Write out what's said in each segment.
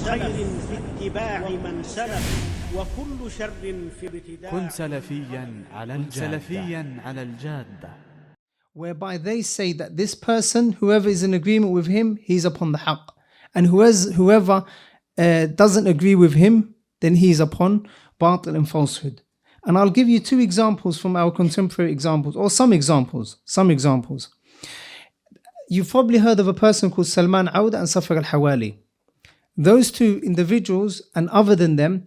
خير في اتباع من سلف وكل شر في ابتداع. كن سلفيا على الجادة. Whereby they say that this person, whoever is in agreement with him, he's upon the haqq. And whoever doesn't agree with him, then he is upon batil and falsehood. And I'll give you two examples from our contemporary examples, or some examples. You've probably heard of a person called Salman Auda and Safar al-Hawali. Those two individuals, and other than them,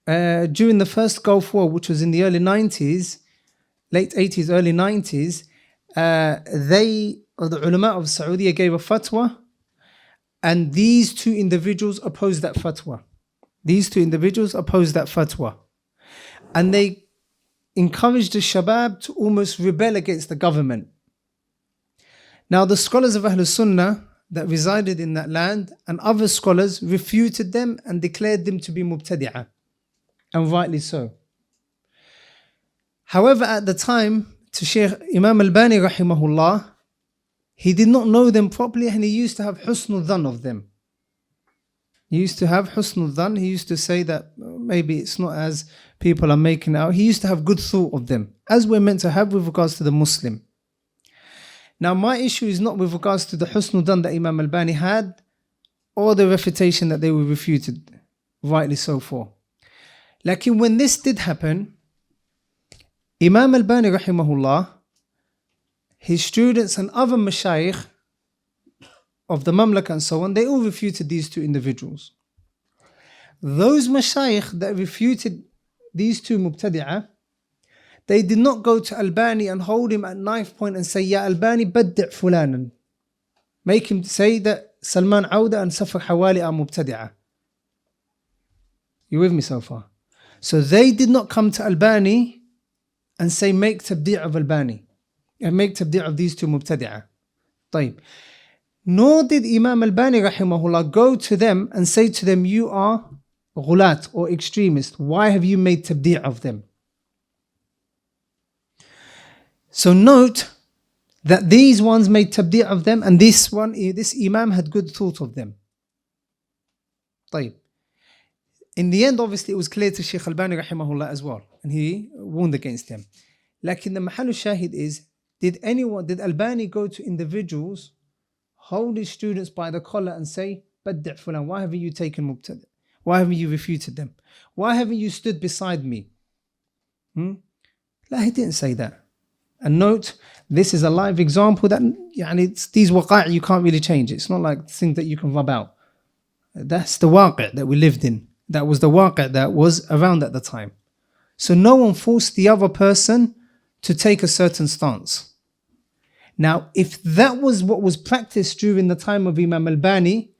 during the first Gulf War, which was in the early 90s, late 80s, early 90s, the ulama of Saudi gave a fatwa, and these two individuals opposed that fatwa. And they encouraged the Shabab to almost rebel against the government. Now the scholars of Ahlul Sunnah that resided in that land and other scholars refuted them and declared them to be mubtadi'ah, and rightly so. However, at the time, to Shaykh Imam al-Bani rahimahullah, he did not know them properly, and he used to have husnul dhan of them. He used to say that maybe it's not as people are making it out. He used to have good thought of them, as we're meant to have with regards to the Muslim. Now my issue is not with regards to the husnul dhan that Imam al-Bani had, or the refutation that they were refuted, rightly so for. Like when this did happen, Imam al-Bani rahimahullah, his students and other mashayikh of the Mamlaka and so on, they all refuted these two individuals. Those mashayikh that refuted these two mubtadi'ah, they did not go to Albani and hold him at knife point and say, Ya Albani, baddi' fulanan. Make him say that Salman Auda and Safar Hawali are mubtadi'ah. You with me so far? So they did not come to Albani and say, make tabdi' of Albani, and make tabdi' of these two mubtadi'ah. طيب. Nor did Imam al-Bani rahimahullah go to them and say to them, you are ghulat or extremist. Why have you made tabdi' of them? So note that these ones made tabdi' of them, and this Imam had good thought of them. طيب. In the end, obviously, it was clear to Shaykh al-Bani rahimahullah as well, and he warned against them. Lakin the mahal shahid is, did Albani go to individuals, hold his students by the collar and say, baddi' fulan, why haven't you taken mubtada'? Why haven't you refuted them? Why haven't you stood beside me? No, he didn't say that. And note, this is a live example that it's these waqa'i you can't really change. It's not like things that you can rub out. That's the waqi' that we lived in. That was the waqi' that was around at the time. So no one forced the other person to take a certain stance. Now, if that was what was practiced during the time of Imam al-Bani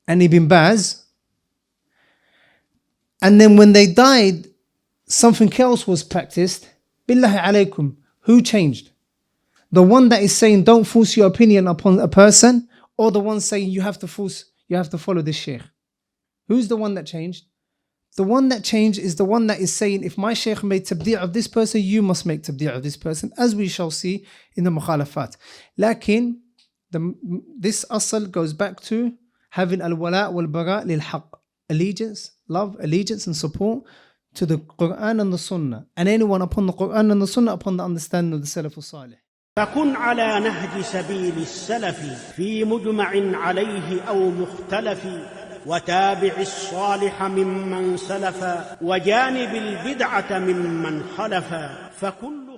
and Ibn Baz, and then when they died, something else was practiced, billahi alaykum, who changed? The one that is saying don't force your opinion upon a person, or the one saying you have to follow this sheikh? Who's the one that changed? The one that changed is the one that is saying, if my sheikh made tabdi' of this person, you must make tabdi' of this person, as we shall see in the mukhalafat. Lakin, this asal goes back to having al-wala' wal-bara' lil-haqq, allegiance, love, allegiance and support to the Quran and the Sunnah, and anyone upon the Quran and the Sunnah upon the understanding of the Salaf al-Salih. فكن على نهج سبيل السلف في مجمع عليه أو مختلف وتابع الصالح ممن سلف وجانب البدعة ممن خلف فكل